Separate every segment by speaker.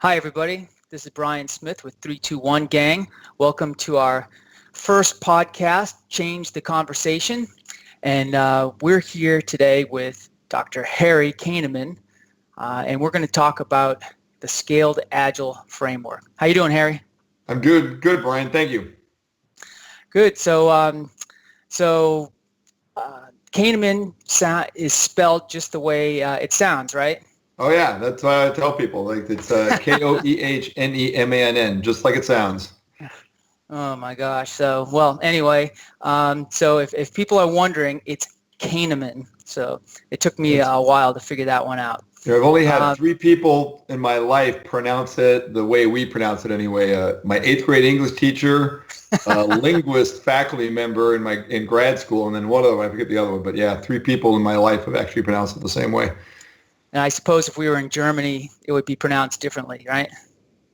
Speaker 1: Hi, everybody. This is Bryan Smith with 321 Gang. Welcome to our first podcast, Change the Conversation. And we're here today with Dr. Harry Koehnemann, and we're going to talk about the Scaled Agile Framework. How you doing, Harry?
Speaker 2: I'm good, Bryan. Thank you.
Speaker 1: Good. So Koehnemann is spelled just the way it sounds, right?
Speaker 2: Oh yeah, that's why I tell people, like, it's Koehnemann, just like it sounds.
Speaker 1: Oh my gosh. So, well, anyway, so if people are wondering, it's Koehnemann. So it took me a while to figure that one out.
Speaker 2: I've only had three people in my life pronounce it the way we pronounce it anyway. My 8th grade English teacher, a linguist faculty member in grad school, and then one other one, I forget the other one. But yeah, 3 people in my life have actually pronounced it the same way.
Speaker 1: And I suppose if we were in Germany, it would be pronounced differently, right?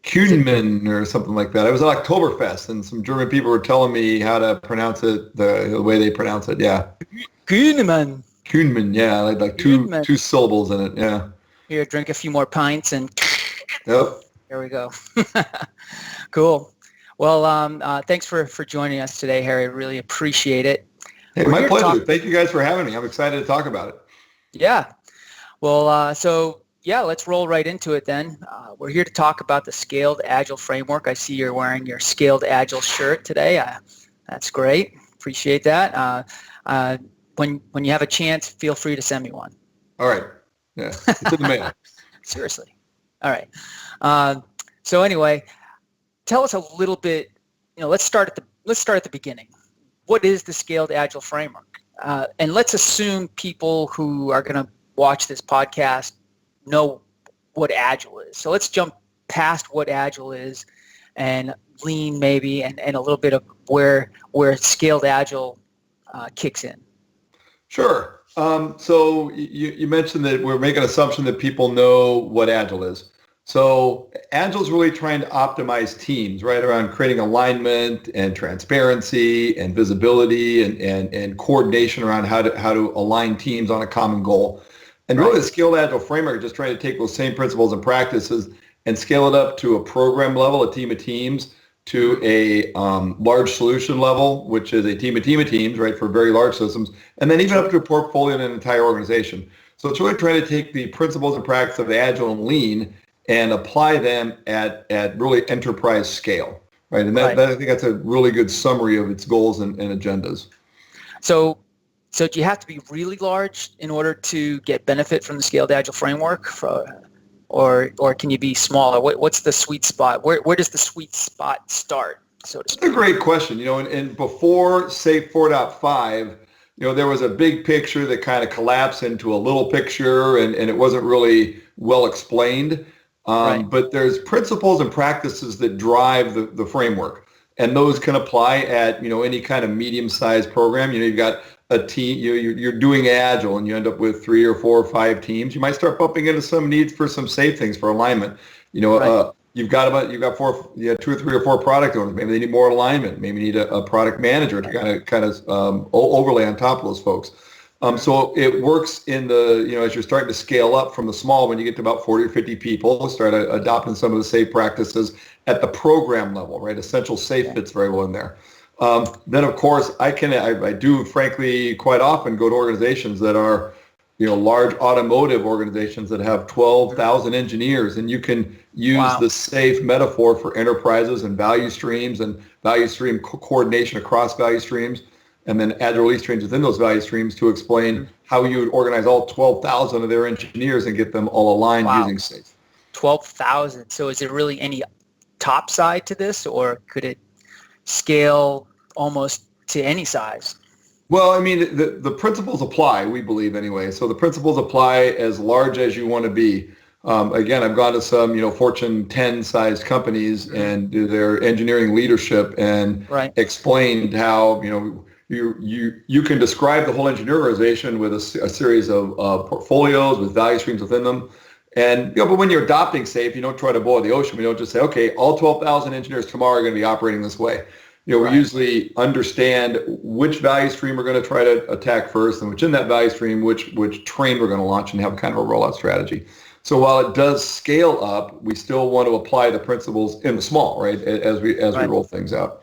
Speaker 2: Koehnemann or something like that. I was at Oktoberfest, and some German people were telling me how to pronounce it the way they pronounce it. Yeah.
Speaker 1: Koehnemann.
Speaker 2: Koehnemann, yeah, like two syllables in it, yeah.
Speaker 1: Here, drink a few more pints, and
Speaker 2: yep.
Speaker 1: There we go. Cool. Well, thanks for joining us today, Harry. Really appreciate it.
Speaker 2: Hey, my pleasure. Thank you guys for having me. I'm excited to talk about it.
Speaker 1: Yeah. Well, let's roll right into it then. We're here to talk about the Scaled Agile Framework. I see you're wearing your Scaled Agile shirt today. That's great. Appreciate that. When you have a chance, feel free to send me one.
Speaker 2: All right. Yeah, it's in the mail.
Speaker 1: Seriously. All right. So anyway, tell us a little bit. Let's start at the beginning. What is the Scaled Agile Framework? And let's assume people who are going to watch this podcast know what Agile is. So let's jump past what Agile is and Lean maybe, and a little bit of where Scaled Agile kicks in.
Speaker 2: Sure. So you mentioned that we're making an assumption that people know what Agile is. So Agile is really trying to optimize teams, right, around creating alignment and transparency and visibility and coordination around how to align teams on a common goal. And really, the Scaled Agile Framework is just trying to take those same principles and practices and scale it up to a program level, a team of teams, to a large solution level, which is a team of teams, right, for very large systems, and then even up to a portfolio and an entire organization. So it's really trying to take the principles and practices of Agile and Lean and apply them at really enterprise scale, right? And that I think that's a really good summary of its goals and agendas.
Speaker 1: So do you have to be really large in order to get benefit from the Scaled Agile Framework, or can you be smaller? What's the sweet spot? Where does the sweet spot start, so to speak?
Speaker 2: That's a great question. And before, say, 4.5, there was a big picture that kind of collapsed into a little picture, and it wasn't really well explained. But there's principles and practices that drive the framework, and those can apply at any kind of medium-sized program. You've got a team, you're doing Agile, and you end up with 3 or 4 or 5 teams. You might start bumping into some needs for some safe things for alignment. You've got 2 or 3 or 4 product owners. Maybe they need more alignment. Maybe you need a product manager to kind of overlay on top of those folks. So it works in as you're starting to scale up from the small, when you get to about 40 or 50 people, start adopting some of the safe practices at the program level, right? Essential safe fits very well in there. Then, of course, I do, frankly, quite often go to organizations that are, large automotive organizations that have 12,000 engineers, and you can use the safe metaphor for enterprises and value streams and value stream coordination across value streams, and then Agile Release Trains within those value streams to explain how you would organize all 12,000 of their engineers and get them all aligned using safe.
Speaker 1: 12,000. So is there really any top side to this, or could it scale almost to any size?
Speaker 2: Well, I mean, the principles apply, we believe anyway. So the principles apply as large as you want to be. Again, I've gone to some, Fortune 10 sized companies and do their engineering leadership and explained how, you can describe the whole engineering organization with a series of portfolios with value streams within them. And, but when you're adopting safe, you don't try to boil the ocean. We don't just say, okay, all 12,000 engineers tomorrow are going to be operating this way. We usually understand which value stream we're going to try to attack first, and within that value stream, which train we're going to launch, and have kind of a rollout strategy. So while it does scale up, we still want to apply the principles in the small, right? As we roll things out.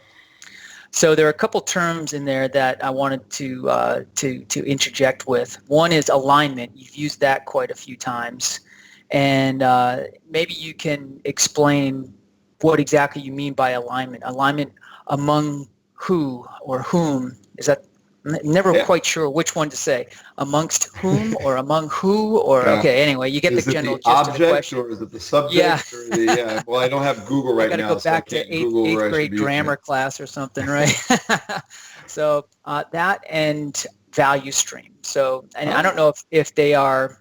Speaker 1: So there are a couple terms in there that I wanted to interject with. One is alignment. You've used that quite a few times, and maybe you can explain what exactly you mean by alignment. Alignment among who or whom? Is that never quite sure which one to say? Amongst whom or among who or okay? Anyway, you get the general gist of the question.
Speaker 2: Or is it the subject?
Speaker 1: Yeah.
Speaker 2: Or the, well, I don't have Google right now.
Speaker 1: I got to go back to eighth grade grammar class or something, right? So that and value stream. So, and I don't know if they are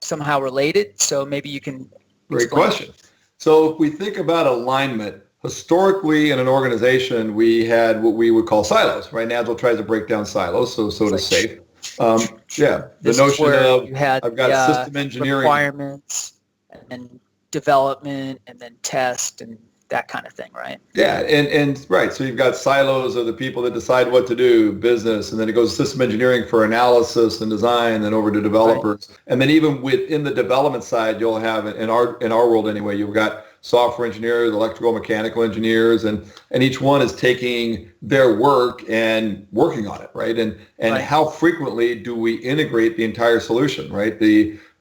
Speaker 1: somehow related. So maybe you can
Speaker 2: Great question. So if we think about alignment, historically in an organization, we had what we would call silos, right? And Agile tries to break down silos, so does SAFe. The notion of I've got system engineering
Speaker 1: requirements and then development and then test and that kind of thing, right?
Speaker 2: Yeah, and right. So you've got silos of the people that decide what to do, business, and then it goes to system engineering for analysis and design, then over to developers. Right. And then even within the development side, you'll have in our world anyway, you've got software engineers, electrical, mechanical engineers, and each one is taking their work and working on it, right? And how frequently do we integrate the entire solution, right?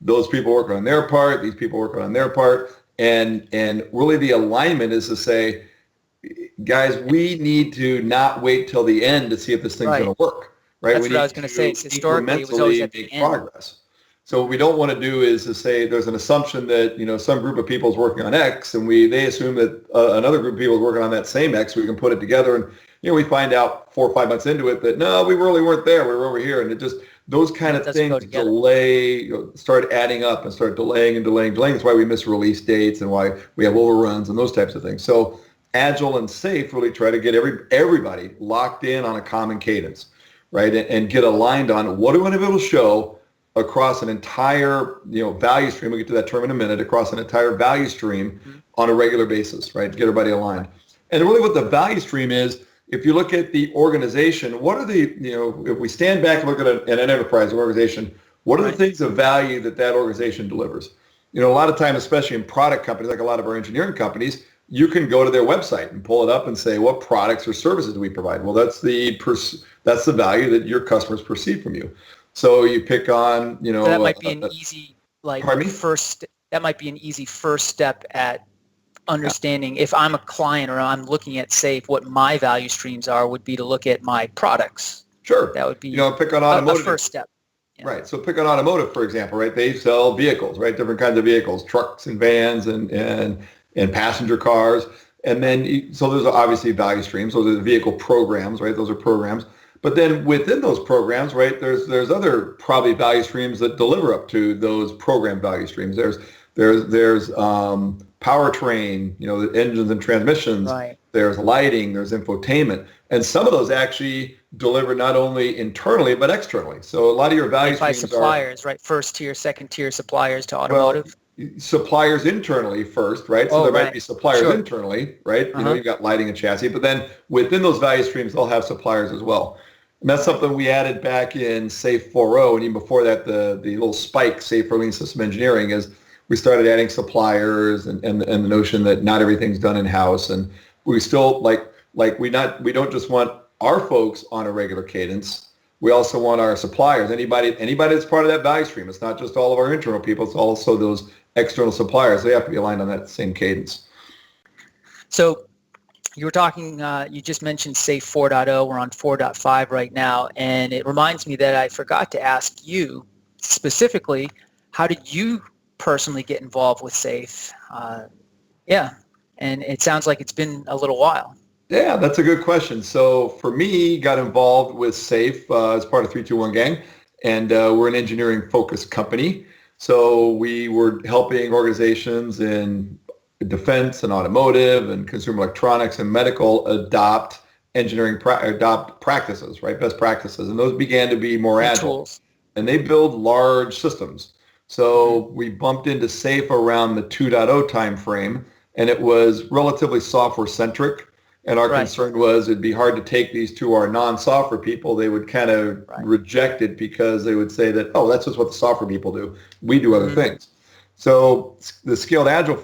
Speaker 2: Those people working on their part, these people working on their part. And really the alignment is to say, guys, we need to not wait till the end to see if this thing's going to work, right?
Speaker 1: That's what I was going to say. Historically, it was always at the end.
Speaker 2: Progress. So what we don't want to do is to say there's an assumption that, some group of people is working on X and they assume that another group of people is working on that same X, so we can put it together. And, we find out 4 or 5 months into it that, no, we really weren't there. We were over here. And it just, those kind of things delay, start adding up and start delaying and delaying. That's why we miss release dates and why we have overruns and those types of things. So Agile and SAFe really try to get everybody locked in on a common cadence, right? And get aligned on what do we want to be able to show across an entire, value stream. We'll get to that term in a minute, across an entire value stream on a regular basis, right? Get everybody aligned. And really what the value stream is, if you look at the organization, what are the, if we stand back and look at an enterprise organization, what are the things of value that organization delivers? A lot of time, especially in product companies, like a lot of our engineering companies, you can go to their website and pull it up and say, what products or services do we provide? Well, that's the value that your customers perceive from you. So you pick on,
Speaker 1: So that might be an easy, that might be an easy first step at understanding if I'm a client or I'm looking at SAFe, what my value streams are would be to look at my products.
Speaker 2: Sure.
Speaker 1: That would be
Speaker 2: pick on automotive.
Speaker 1: A first step.
Speaker 2: Yeah. Right. So pick on automotive, for example, right? They sell vehicles, right? Different kinds of vehicles, trucks and vans and passenger cars. And then, so there's obviously value streams. Those are the vehicle programs, right? Those are programs. But then within those programs, right, there's other probably value streams that deliver up to those program value streams. There's powertrain, the engines and transmissions.
Speaker 1: Right.
Speaker 2: There's lighting, there's infotainment. And some of those actually deliver not only internally, but externally. So a lot of your value streams
Speaker 1: by suppliers, right? First tier, second tier suppliers to automotive.
Speaker 2: Well, suppliers internally first, right? So there might be suppliers internally, right? You've got lighting and chassis, but then within those value streams, they'll have suppliers as well. And that's something we added back in SAFe 4.0, and even before that, the little spike, SAFe for Lean System Engineering, is we started adding suppliers and the notion that not everything's done in-house. And we still, we don't just want our folks on a regular cadence. We also want our suppliers, anybody that's part of that value stream. It's not just all of our internal people, it's also those external suppliers. They have to be aligned on that same cadence.
Speaker 1: So you were talking, you just mentioned SAFe 4.0. We're on 4.5 right now. And it reminds me that I forgot to ask you specifically, how did you personally get involved with SAFe? And it sounds like it's been a little while.
Speaker 2: Yeah, that's a good question. So for me, got involved with SAFe as part of 321 Gang, and we're an engineering-focused company. So we were helping organizations in defense and automotive and consumer electronics and medical adopt practices, right? Best practices. And those began to be more agile. Tools. And they build large systems. So we bumped into SAFe around the 2.0 time frame, and it was relatively software-centric. And our concern was it'd be hard to take these to our non-software people. They would kind of reject it because they would say that, oh, that's just what the software people do. We do other things. So the Scaled Agile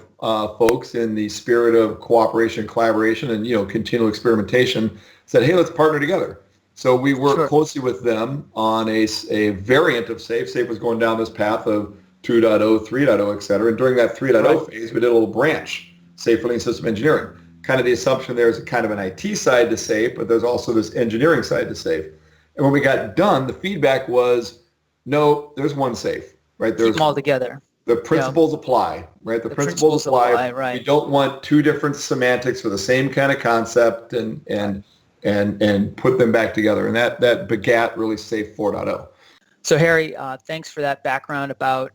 Speaker 2: folks, in the spirit of cooperation, collaboration, and continual experimentation, said, "Hey, let's partner together." So we worked closely with them on a variant of SAFe. SAFe was going down this path of 2.0, 3.0, et cetera. And during that 3.0 phase, we did a little branch, SAFe for Lean System Engineering. Kind of the assumption there is kind of an IT side to SAFe, but there's also this engineering side to SAFe. And when we got done, the feedback was, no, there's one SAFe, right?
Speaker 1: Keep them all together.
Speaker 2: The principles apply, right? The principles apply.
Speaker 1: Right.
Speaker 2: We don't want two different semantics for the same kind of concept and put them back together. And that begat really SAFe 4.0.
Speaker 1: So Harry, thanks for that background about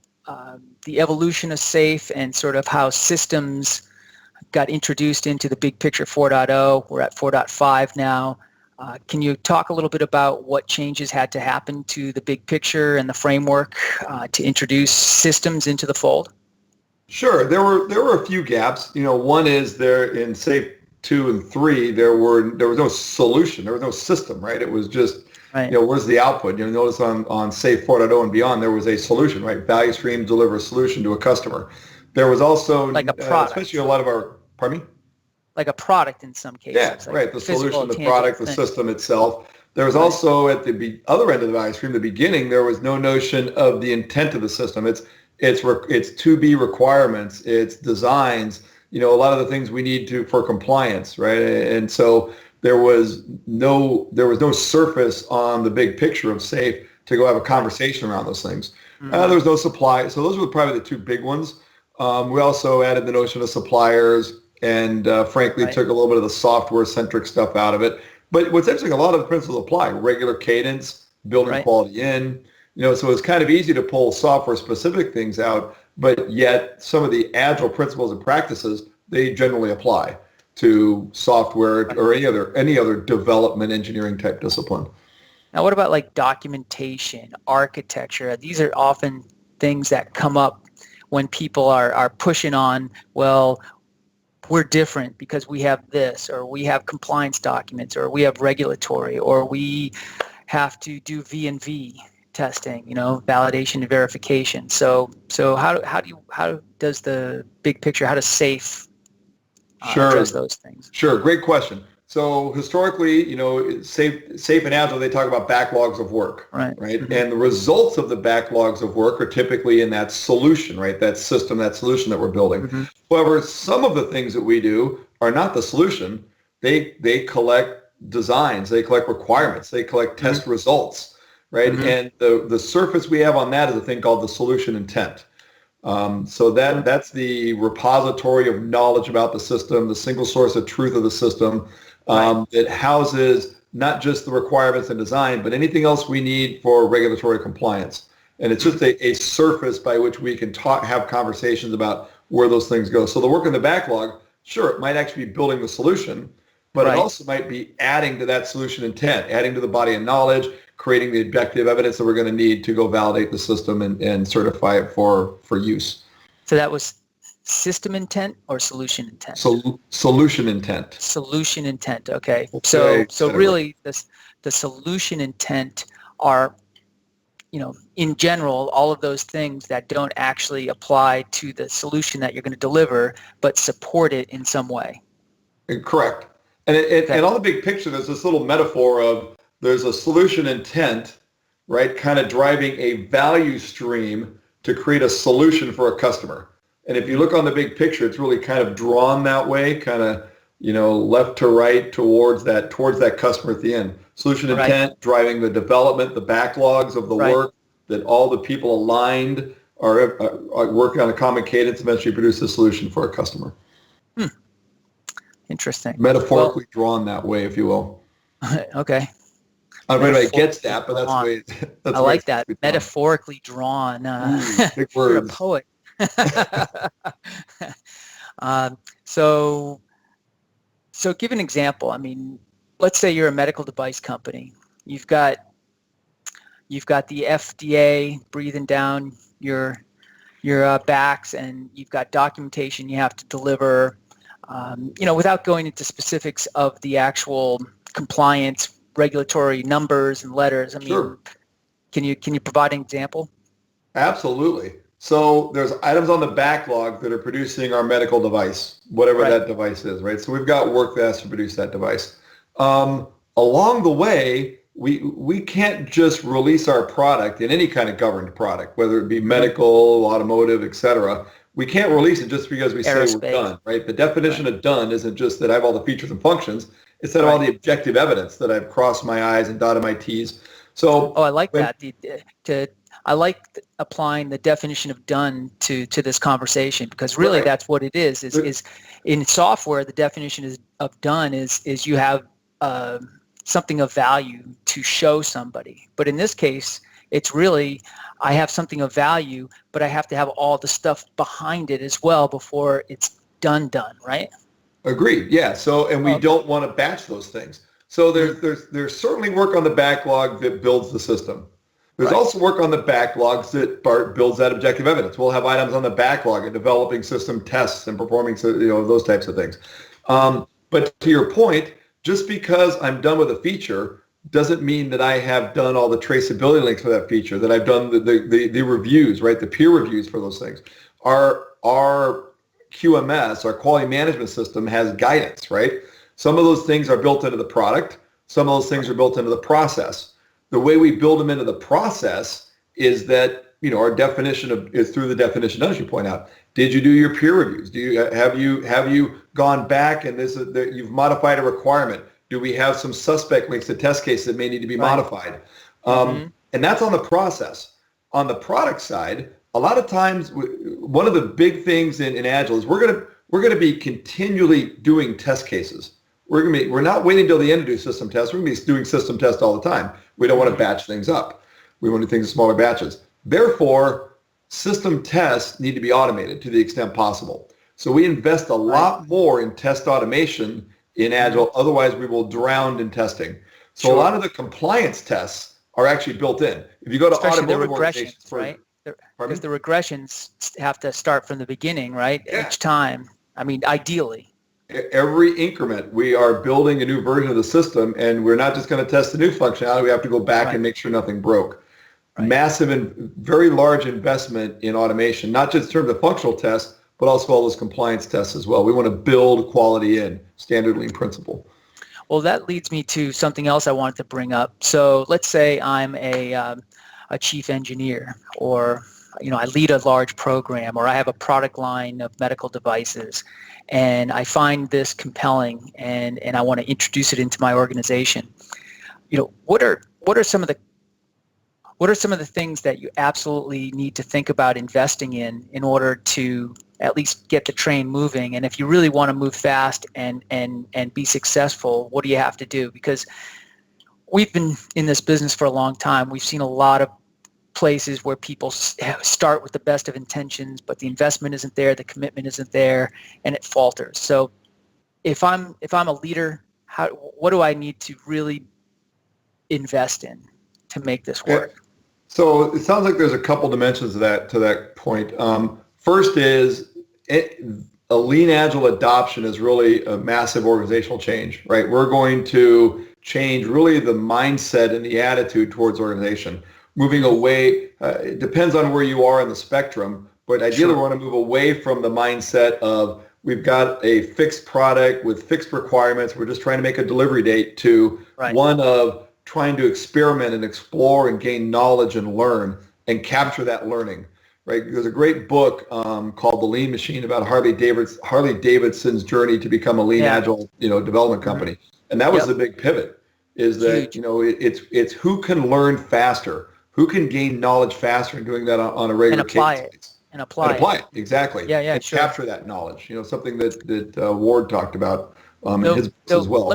Speaker 1: the evolution of SAFe and sort of how systems got introduced into the big picture 4.0. We're at 4.5 now. Can you talk a little bit about what changes had to happen to the big picture and the framework to introduce systems into the fold?
Speaker 2: Sure. There were a few gaps. One is there in SAFe 2 and 3, there was no solution. There was no system, right? It was just, where's the output? Notice on SAFe 4.0 and beyond, there was a solution, right? Value stream, deliver a solution to a customer. There was also,
Speaker 1: like a product.
Speaker 2: Especially a lot of our, pardon me?
Speaker 1: Like a product in some cases.
Speaker 2: Yeah,
Speaker 1: like
Speaker 2: right. The solution, the product, the system itself. There was also at the other end of the value stream, the beginning, there was no notion of the intent of the system. It's to-be requirements, it's designs, a lot of the things we need for compliance, right? And so there was no surface on the big picture of SAFe to go have a conversation around those things.
Speaker 1: Mm-hmm.
Speaker 2: There was no supply. So those were probably the two big ones. We also added the notion of suppliers and frankly took a little bit of the software-centric stuff out of it. But what's interesting, a lot of the principles apply. Regular cadence, building quality in, so it's kind of easy to pull software-specific things out, but yet some of the agile principles and practices, they generally apply to software or any other development engineering type discipline.
Speaker 1: Now, what about like documentation, architecture? These are often things that come up when people are pushing on, well, we're different because we have this, or we have compliance documents, or we have regulatory, or we have to do V&V testing, validation and verification. So how does the big picture, how does SAFe address those things?
Speaker 2: Sure, great question. So historically, SAFe and Agile, they talk about backlogs of work, right? Mm-hmm. And the results of the backlogs of work are typically in that solution, right? That system, that solution that we're building. Mm-hmm. However, some of the things that we do are not the solution. They collect designs, they collect requirements, they collect test results, right? Mm-hmm. And the surface we have on that is a thing called the solution intent. So that's the repository of knowledge about the system, the single source of truth of the system. It houses not just the requirements and design, but anything else we need for regulatory compliance. And it's just a surface by which we can have conversations about where those things go. So the work in the backlog, sure, it might actually be building the solution, but it also might be adding to that solution intent, adding to the body of knowledge, creating the objective evidence that we're going to need to go validate the system and certify it for use.
Speaker 1: So that was system intent or solution intent?
Speaker 2: Solution intent.
Speaker 1: Solution intent. Okay. So really, the solution intent are, in general, all of those things that don't actually apply to the solution that you're going to deliver, but support it in some way.
Speaker 2: Correct. And on the big picture, there's this little metaphor of there's a solution intent, right, kind of driving a value stream to create a solution for a customer. And if you look on the big picture, it's really kind of drawn that way, kind of, left to right towards that customer at the end. Solution intent driving the development, the backlogs of the work, that all the people aligned are working on a common cadence, eventually produce a solution for a customer.
Speaker 1: Interesting.
Speaker 2: Metaphorically drawn that way, if you will.
Speaker 1: Okay.
Speaker 2: I don't know if anybody gets that, but that's the way.
Speaker 1: I like that. Metaphorically drawn.
Speaker 2: Big words.
Speaker 1: You're a poet. So give an example. I mean, let's say you're a medical device company. You've got the FDA breathing down your backs, and you've got documentation you have to deliver. Without going into specifics of the actual compliance, regulatory numbers and letters. I mean, can you provide an example?
Speaker 2: Absolutely. So there's items on the backlog that are producing our medical device, whatever that device is, right? So we've got work that has to produce that device. Along the way, we can't just release our product in any kind of governed product, whether it be medical, automotive, et cetera. We can't release it just because we say we're done, right? The definition of done isn't just that I have all the features and functions. It's that all the objective evidence that I've crossed my I's and dotted my T's. So
Speaker 1: I like that. I like applying the definition of done to this conversation, because really that's what it is in software. The definition of done is you have something of value to show somebody. But in this case, it's really, I have something of value, but I have to have all the stuff behind it as well before it's done, right?
Speaker 2: Agreed. Yeah. So, and we don't want to batch those things. So there's certainly work on the backlog that builds the system. There's also work on the backlogs that builds that objective evidence. We'll have items on the backlog and developing system tests and performing, those types of things. But to your point, just because I'm done with a feature doesn't mean that I have done all the traceability links for that feature, that I've done the reviews, right? The peer reviews for those things. Our QMS, our quality management system, has guidance, right? Some of those things are built into the product. Some of those things are built into the process. The way we build them into the process is that, our definition is through the definition, as you point out. Did you do your peer reviews? Have you gone back and you've modified a requirement? Do we have some suspect links to test cases that may need to be modified? And that's on the process. On the product side, a lot of times, one of the big things in Agile is we're going to be continually doing test cases. We're not waiting till the end to do system tests. We're going to be doing system tests all the time. We don't want to batch things up. We want to do things in smaller batches. Therefore, system tests need to be automated to the extent possible. So we invest a lot more in test automation in Agile. Otherwise, we will drown in testing. So a lot of the compliance tests are actually built in. If you go to automotive organizations,
Speaker 1: right? Because the regressions have to start from the beginning, right? Yeah. Each time. I mean, ideally.
Speaker 2: Every increment, we are building a new version of the system, and we're not just going to test the new functionality. We have to go back and make sure nothing broke. Massive and very large investment in automation, not just in terms of functional tests, but also all those compliance tests as well. We want to build quality in, standard lean principle.
Speaker 1: Well, that leads me to something else I wanted to bring up. So let's say I'm a chief engineer, or I lead a large program, or I have a product line of medical devices, and I find this compelling, and I want to introduce it into my organization. What are some of the things that you absolutely need to think about investing in order to at least get the train moving? And if you really want to move fast and be successful, what do you have to do? Because we've been in this business for a long time. We've seen a lot of places where people start with the best of intentions, but the investment isn't there, the commitment isn't there, and it falters. So if I'm a leader, what do I need to really invest in to make this work?
Speaker 2: So it sounds like there's a couple dimensions to that point. First is a lean agile adoption is really a massive organizational change, right? We're going to change really the mindset and the attitude towards organization. Moving away, it depends on where you are in the spectrum, but ideally we want to move away from the mindset of we've got a fixed product with fixed requirements, we're just trying to make a delivery date, to one of trying to experiment and explore and gain knowledge and learn and capture that learning. Right? There's a great book called The Lean Machine about Harley Davidson's journey to become a lean agile development company, and that was the big pivot. Is that it's who can learn faster, who can gain knowledge faster, and doing that on a regular cadence. And apply it. Exactly. And capture that knowledge. Something that Ward talked about in his books as well.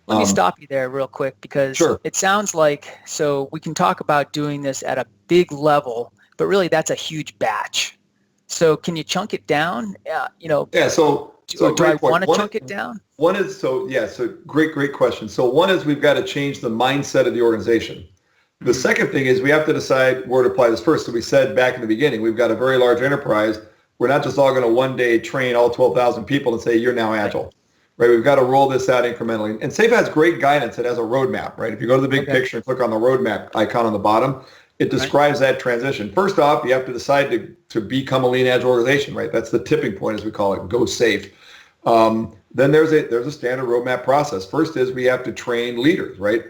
Speaker 1: Let me stop you there real quick, because it sounds like, so we can talk about doing this at a big level, but really that's a huge batch. So can you chunk it down?
Speaker 2: So
Speaker 1: do I want to chunk it down?
Speaker 2: One is, so great question. So one is we've got to change the mindset of the organization. The second thing is we have to decide where to apply this first. So we said back in the beginning, we've got a very large enterprise. We're not just all going to one day train all 12,000 people and say, you're now agile. Right? We've got to roll this out incrementally. And SAFe has great guidance. It has a roadmap, right? If you go to the big picture and click on the roadmap icon on the bottom, it describes that transition. First off, you have to decide to become a lean agile organization, right? That's the tipping point, as we call it, go safe. Then there's a standard roadmap process. First is we have to train leaders, right?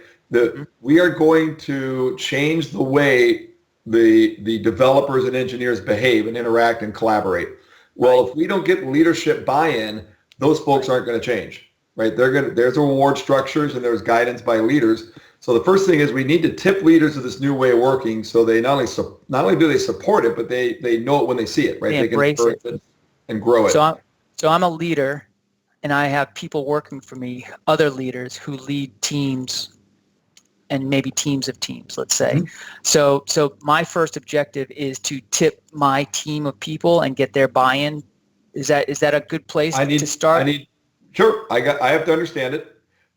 Speaker 2: We are going to change the way the developers and engineers behave and interact and collaborate. Well, if we don't get leadership buy-in, those folks aren't going to change, right? There's reward structures and there's guidance by leaders. So the first thing is we need to tip leaders to this new way of working, so they not only do they support it, but they know it when they see it, right?
Speaker 1: They
Speaker 2: can
Speaker 1: embrace it
Speaker 2: and grow it.
Speaker 1: So I'm a leader, and I have people working for me, other leaders who lead teams, and maybe teams of teams, let's say. Mm-hmm. So my first objective is to tip my team of people and get their buy-in. Is that a good place to start?
Speaker 2: Sure. I have to understand it.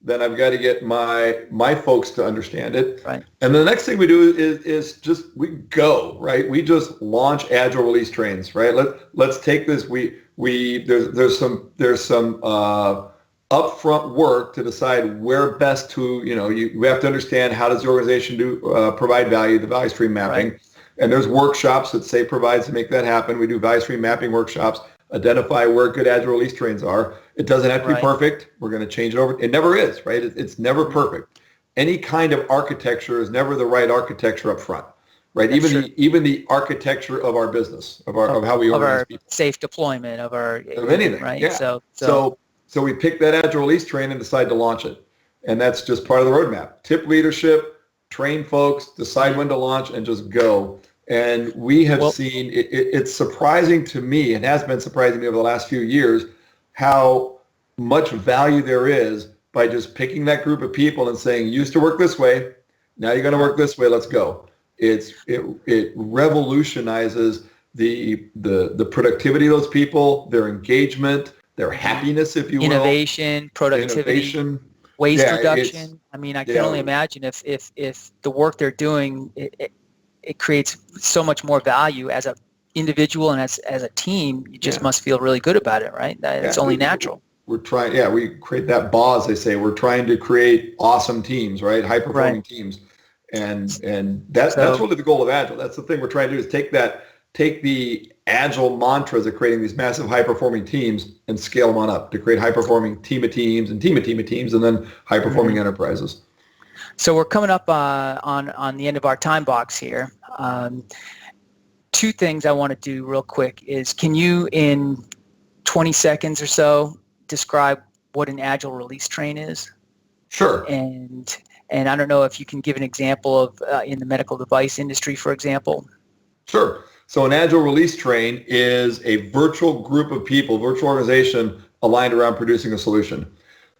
Speaker 2: Then I've got to get my folks to understand it. Right. And the next thing we do is just we go, right? We just launch Agile Release Trains, right? Let's take this. There's some upfront work to decide where best to, we have to understand how does the organization provide value, the value stream mapping. Right. And there's workshops that SAFe provides to make that happen. We do value stream mapping workshops, identify where good Agile Release Trains are. It doesn't have to be perfect. We're going to change it over. It never is, right? It's never perfect. Any kind of architecture is never the right architecture up front, right? Even the architecture of our business, of how we organize people.
Speaker 1: Safe deployment of
Speaker 2: anything,
Speaker 1: right?
Speaker 2: Yeah. So we pick that Agile Release Train and decide to launch it. And that's just part of the roadmap. Tip leadership, train folks, decide when to launch, and just go. And we have seen, it's surprising to me, and has been surprising to me over the last few years, how much value there is by just picking that group of people and saying, you used to work this way, now you're going to work this way, let's go. It revolutionizes the productivity of those people, their engagement, their happiness, if you will.
Speaker 1: Innovation, productivity, waste reduction. I mean, I can only imagine if the work they're doing, it creates so much more value as an individual and as a team. You just must feel really good about it, right? It's only natural.
Speaker 2: We're trying, we create that BAW, as they say. We're trying to create awesome teams, right? High-performing teams. And that's really the goal of Agile. That's the thing we're trying to do, is take the Agile mantras of creating these massive high-performing teams and scale them on up to create high-performing team of teams and team of teams and then high-performing enterprises.
Speaker 1: So we're coming up on the end of our time box here. Two things I want to do real quick is, can you, in 20 seconds or so, describe what an Agile Release Train is?
Speaker 2: Sure.
Speaker 1: And I don't know if you can give an example of in the medical device industry, for example.
Speaker 2: Sure. So an Agile Release Train is a virtual group of people, virtual organization aligned around producing a solution.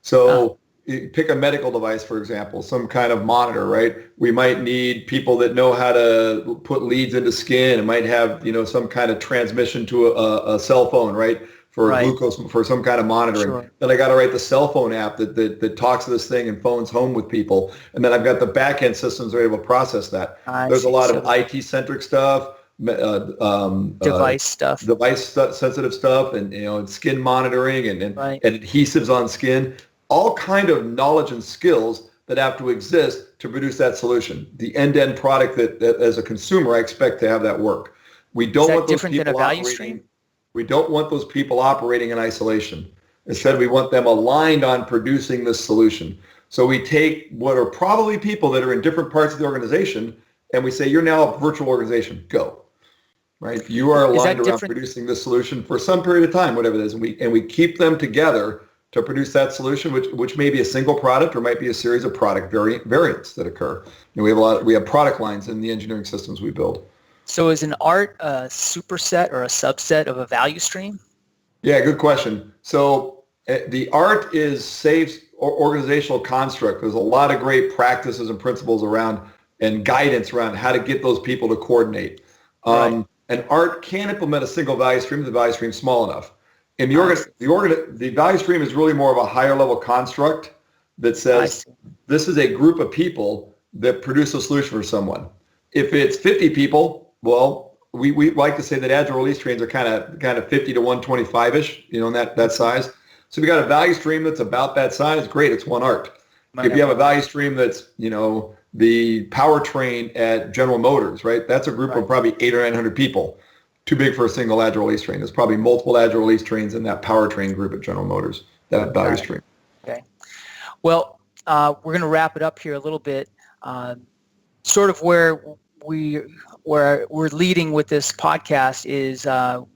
Speaker 2: So pick a medical device, for example, some kind of monitor, right? We might need people that know how to put leads into skin. It might have, some kind of transmission to a cell phone, right? For glucose, for some kind of monitoring. Sure. Then I got to write the cell phone app that talks to this thing and phones home with people. And then I've got the back-end systems that are able to process that. There's a lot of IT-centric stuff, device-sensitive stuff, and skin monitoring and adhesives on skin. All kind of knowledge and skills that have to exist to produce that solution. The end-to-end product that as a consumer, I expect to have that work. We don't want those people
Speaker 1: than a value stream?
Speaker 2: We don't want those people operating in isolation. Instead, we want them aligned on producing this solution. So we take what are probably people that are in different parts of the organization, and we say, you're now a virtual organization, go. Right? You are aligned around producing this solution for some period of time, whatever it is, and we keep them together to produce that solution, which may be a single product or might be a series of product variants that occur. We have product lines in the engineering systems we build.
Speaker 1: So is an art a superset or a subset of a value stream?
Speaker 2: Yeah, good question. So the art is SAFe's organizational construct. There's a lot of great practices and principles around and guidance around how to get those people to coordinate. And art can implement a single value stream if the value stream is small enough. And the value stream is really more of a higher level construct that says this is a group of people that produce a solution for someone. If it's 50 people, well, we like to say that Agile Release Trains are kind of 50 to 125-ish, in that size. So if you got a value stream that's about that size, great, it's one art. If you have a value stream that's, the powertrain at General Motors, right? That's a group of probably 800 or 900 people. Too big for a single Agile Release Train. There's probably multiple Agile Release Trains in that powertrain group at General Motors, that value stream.
Speaker 1: Okay. Well, we're going to wrap it up here a little bit. Sort of where we're leading with this podcast is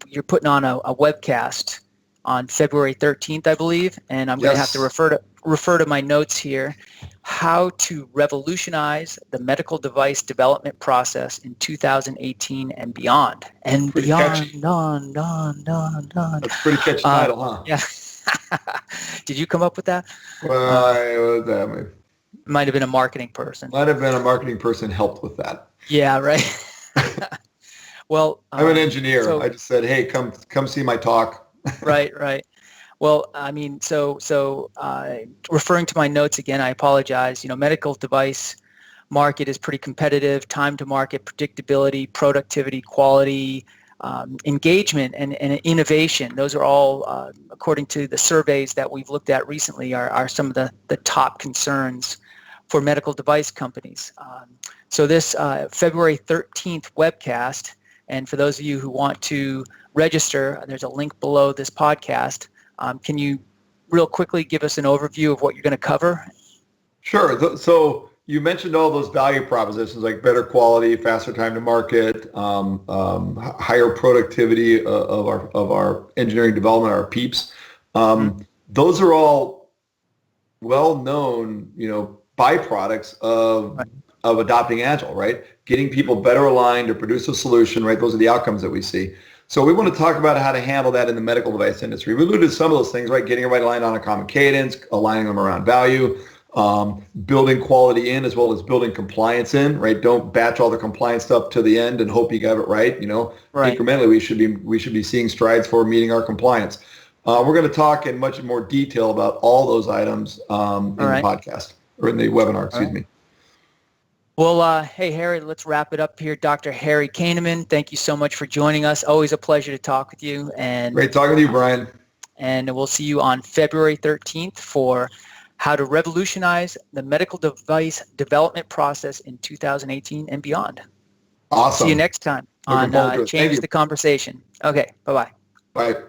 Speaker 1: you're putting on a webcast on February 13th, I believe, and I'm going to have to refer to my notes here. How to revolutionize the medical device development process in 2018 and beyond. And
Speaker 2: pretty
Speaker 1: beyond,
Speaker 2: catchy.
Speaker 1: on.
Speaker 2: That's a pretty catchy title, huh?
Speaker 1: Yeah. Did you come up with that?
Speaker 2: Well,
Speaker 1: Might have been a marketing person.
Speaker 2: Might have been a marketing person helped with that.
Speaker 1: Yeah, right. Well,
Speaker 2: I'm an engineer.
Speaker 1: So,
Speaker 2: I just said, hey, come see my talk.
Speaker 1: Right. Well, I mean, so referring to my notes again, I apologize. Medical device market is pretty competitive. Time to market, predictability, productivity, quality, engagement, and innovation. Those are all, according to the surveys that we've looked at recently, are some of the top concerns for medical device companies. So this February 13th webcast, and for those of you who want to register, there's a link below this podcast. Can you real quickly give us an overview of what you're going to cover?
Speaker 2: Sure. So you mentioned all those value propositions like better quality, faster time to market, higher productivity of our engineering development, our PEEPs. Those are all well-known, byproducts of adopting Agile, right? Getting people better aligned to produce a solution, right? Those are the outcomes that we see. So we want to talk about how to handle that in the medical device industry. We alluded to some of those things, right? Getting everybody aligned on a common cadence, aligning them around value, building quality in as well as building compliance in, right? Don't batch all the compliance stuff to the end and hope you got it right. Incrementally, we should be seeing strides for meeting our compliance. We're going to talk in much more detail about all those items in the podcast or in the webinar, excuse me.
Speaker 1: Well, hey, Harry, let's wrap it up here. Dr. Harry Koehnemann, thank you so much for joining us. Always a pleasure to talk with you. And
Speaker 2: great talking with you, Bryan.
Speaker 1: And we'll see you on February 13th for how to revolutionize the medical device development process in 2018 and beyond.
Speaker 2: Awesome.
Speaker 1: See you next time on Change the Conversation. Okay, bye-bye.
Speaker 2: Bye.